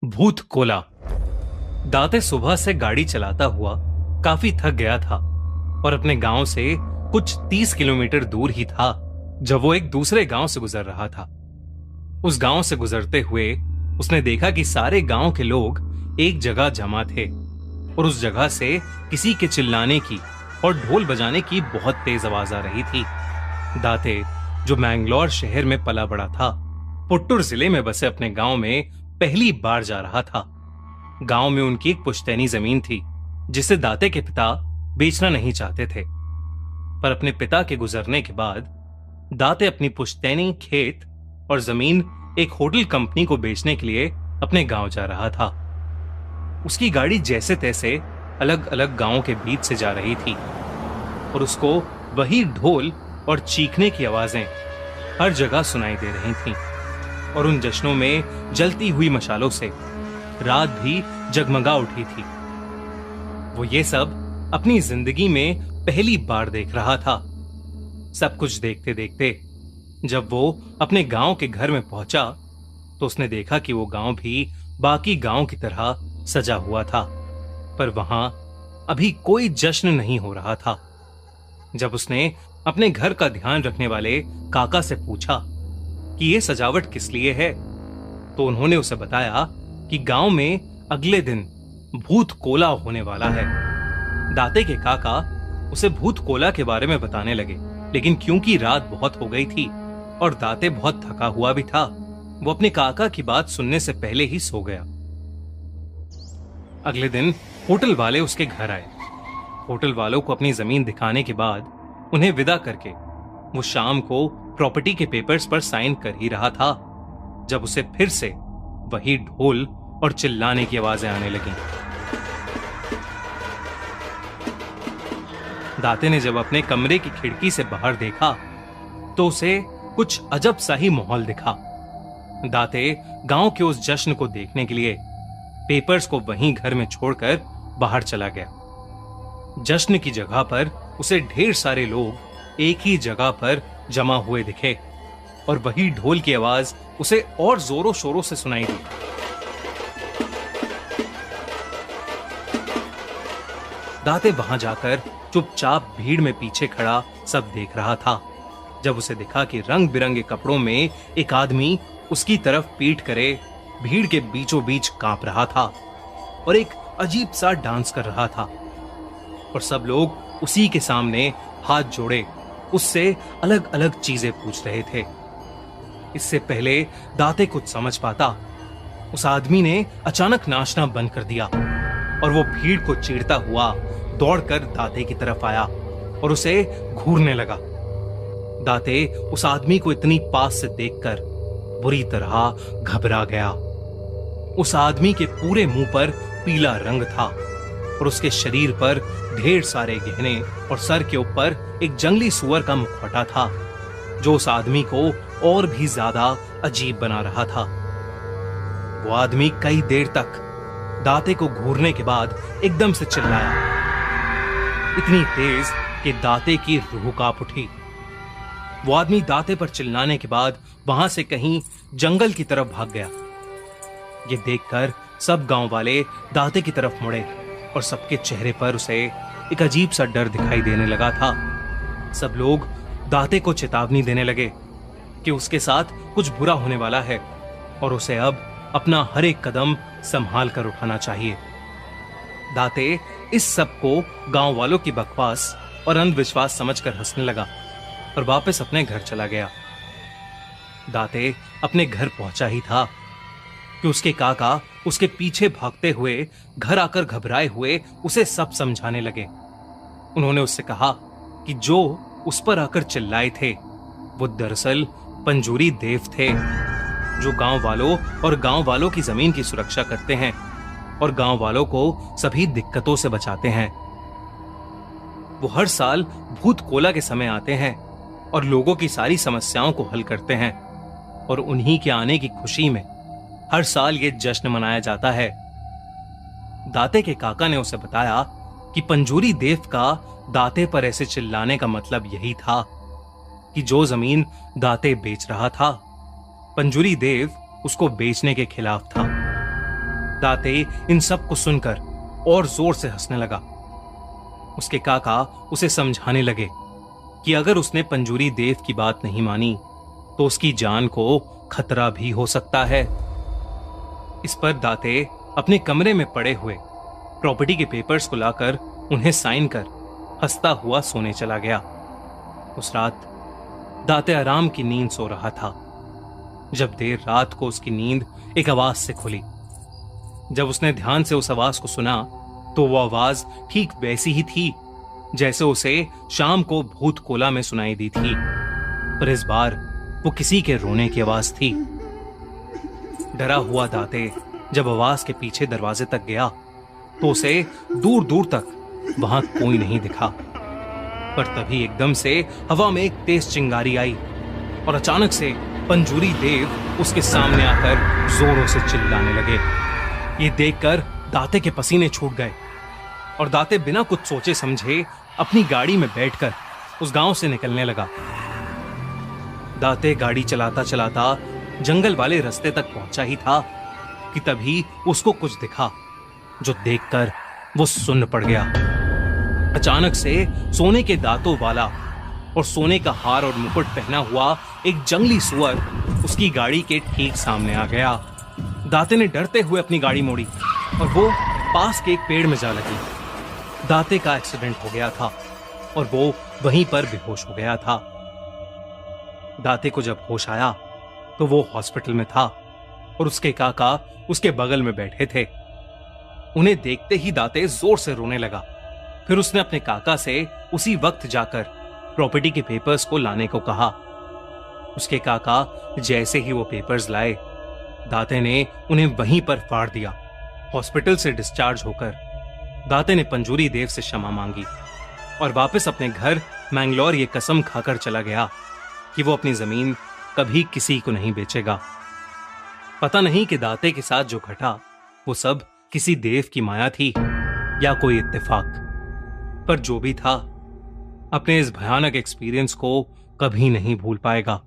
भूत कोला। दाते सुबह से गाड़ी चलाता हुआ काफी थक गया था और अपने गांव से कुछ 30 किलोमीटर दूर ही था जब वो एक दूसरे गांव से गुजर रहा था। उस गांव से गुजरते हुए उसने देखा कि सारे गांव के लोग एक जगह जमा थे और उस जगह से किसी के चिल्लाने की और ढोल बजाने की बहुत तेज आवाज आ रही थी। दाते, जो मैंगलोर शहर में पला बड़ा था, पुट्टुर जिले में बसे अपने गांव में पहली बार जा रहा था। गांव में उनकी एक पुश्तैनी जमीन थी जिसे दाते के पिता बेचना नहीं चाहते थे, पर अपने पिता के गुजरने के बाद दाते अपनी पुश्तैनी खेत और जमीन एक होटल कंपनी को बेचने के लिए अपने गांव जा रहा था। उसकी गाड़ी जैसे तैसे अलग अलग गांवों के बीच से जा रही थी और उसको वही ढोल और चीखने की आवाजें हर जगह सुनाई दे रही थीं और उन जश्नों में जलती हुई मशालों से रात भी जगमगा उठी थी। वो ये सब अपनी जिंदगी में पहली बार देख रहा था। सब कुछ देखते देखते जब वो अपने गांव के घर में पहुंचा तो उसने देखा कि वो गांव भी बाकी गांव की तरह सजा हुआ था, पर वहां अभी कोई जश्न नहीं हो रहा था। जब उसने अपने घर का ध्यान रखने वाले काका से पूछा कि ये सजावट किस लिए है, तो उन्होंने उसे बताया कि गांव में अगले दिन भूत कोला होने वाला है। दाते के काका उसे भूत कोला के बारे में बताने लगे, लेकिन क्योंकि रात बहुत हो गई थी और दाते बहुत थका हुआ भी था, वो अपने काका की बात सुनने से पहले ही सो गया। अगले दिन होटल वाले उसके घर आए। होटल वालों को अपनी जमीन दिखाने के बाद उन्हें विदा करके वो शाम को प्रॉपर्टी के पेपर्स पर साइन कर ही रहा था जब उसे फिर से वही ढोल और चिल्लाने की आवाजें आने लगीं। दाते ने जब अपने कमरे की खिड़की से बाहर देखा तो उसे कुछ अजब सा ही माहौल दिखा। दाते गांव के उस जश्न को देखने के लिए पेपर्स को वहीं घर में छोड़कर बाहर चला गया। जश्न की जगह पर उसे ढेर सारे लोग एक ही जगह पर जमा हुए दिखे और वही ढोल की आवाज उसे और जोरों शोरों से सुनाई दी। दाते वहां जाकर चुपचाप भीड़ में पीछे खड़ा सब देख रहा था जब उसे दिखा कि रंग बिरंगे कपड़ों में एक आदमी उसकी तरफ पीठ करे भीड़ के बीचों बीच कांप रहा था और एक अजीब सा डांस कर रहा था और सब लोग उसी के सामने हाथ जोड़े उससे अलग अलग चीजें पूछ रहे थे। इससे पहले दाते कुछ समझ पाता, उस आदमी ने अचानक नाचना बंद कर दिया और वो भीड़ को चीरता हुआ दौड़कर दाते की तरफ आया और उसे घूरने लगा। दाते उस आदमी को इतनी पास से देखकर बुरी तरह घबरा गया। उस आदमी के पूरे मुंह पर पीला रंग था और उसके शरीर पर ढेर सारे गहने और सर के ऊपर एक जंगली सुअर का मुखौटा था जो उस आदमी को और भी ज्यादा अजीब बना रहा था। वो आदमी कई देर तक दाते को घूरने के बाद एकदम से चिल्लाया, इतनी तेज कि दाते की रूह कांप उठी। वो आदमी दाते पर चिल्लाने के बाद वहां से कहीं जंगल की तरफ भाग गया। ये देखकर सब गांव वाले दाते की तरफ मुड़े और सबके चेहरे पर उसे एक अजीब सा डर दिखाई देने लगा था। सब लोग दाते को चेतावनी देने लगे कि उसके साथ कुछ बुरा होने वाला है और उसे अब अपना हर एक कदम संभाल कर उठाना चाहिए। दाते इस सब को गांव वालों की बकवास और अंधविश्वास समझकर हंसने लगा और वापस अपने घर चला गया। दाते अपने घर पहुंचा ही था कि उसके काका उसके पीछे भागते हुए घर आकर घबराए हुए उसे सब समझाने लगे। उन्होंने उससे कहा कि जो उस पर आकर चिल्लाए थे वो दरअसल पंजूरी देव थे जो गांव वालों और गांव वालों की जमीन की सुरक्षा करते हैं और गांव वालों को सभी दिक्कतों से बचाते हैं। वो हर साल भूत कोला के समय आते हैं और लोगों की सारी समस्याओं को हल करते हैं और उन्हीं के आने की खुशी में हर साल ये जश्न मनाया जाता है। दाते के काका ने उसे बताया कि पंजूरी देव का दाते पर ऐसे चिल्लाने का मतलब यही था कि जो जमीन दाते बेच रहा था, पंजूरी देव उसको बेचने के खिलाफ था। दाते इन सब को सुनकर और जोर से हंसने लगा। उसके काका उसे समझाने लगे कि अगर उसने पंजूरी देव की बात नहीं मानी तो उसकी जान को खतरा भी हो सकता है। इस पर दाते अपने कमरे में पड़े हुए प्रॉपर्टी के पेपर्स को लाकर उन्हें साइन कर हंसता हुआ सोने चला गया। उस रात दाते आराम की नींद सो रहा था जब देर रात को उसकी नींद एक आवाज से खुली। जब उसने ध्यान से उस आवाज को सुना तो वो आवाज ठीक वैसी ही थी जैसे उसे शाम को भूत कोला में सुनाई दी थी, पर इस बार वो किसी के रोने की आवाज थी। डरा हुआ दाते जब आवाज के पीछे दरवाजे तक गया तो उसे दूर दूर तक वहां कोई नहीं दिखा, पर तभी एकदम से हवा में एक तेज चिंगारी आई और अचानक से पंजूरी देव उसके सामने आकर जोरों से चिल्लाने लगे। ये देखकर दाते के पसीने छूट गए और दाते बिना कुछ सोचे समझे अपनी गाड़ी में बैठकर उस गांव से निकलने लगा। दाते गाड़ी चलाता चलाता जंगल वाले रास्ते तक पहुंचा ही था कि तभी उसको कुछ दिखा जो देखकर वो सुन्न पड़ गया। अचानक से सोने के दांतों वाला और सोने का हार और मुकुट पहना हुआ एक जंगली सुअर उसकी गाड़ी के ठीक सामने आ गया। दाते ने डरते हुए अपनी गाड़ी मोड़ी और वो पास के एक पेड़ में जा लगी। दाते का एक्सीडेंट हो गया था और वो वहीं पर बेहोश हो गया था। दाते को जब होश आया तो वो हॉस्पिटल में था और उसके काका उसके बगल में बैठे थे। उन्हें देखते ही दाते जोर से रोने लगा। फिर उसने अपने काका से उसी वक्त जाकर प्रॉपर्टी के पेपर्स को लाने को कहा। उसके काका जैसे ही वो पेपर्स लाए, दाते ने उन्हें वहीं पर फाड़ दिया। हॉस्पिटल से डिस्चार्ज होकर दाते ने पंजूरी देव से क्षमा मांगी और वापस अपने घर मैंगलोर ये कसम खाकर चला गया कि वो अपनी जमीन कभी किसी को नहीं बेचेगा। पता नहीं कि दाते के साथ जो घटा वो सब किसी देव की माया थी या कोई इत्तेफाक, पर जो भी था अपने इस भयानक एक्सपीरियंस को कभी नहीं भूल पाएगा।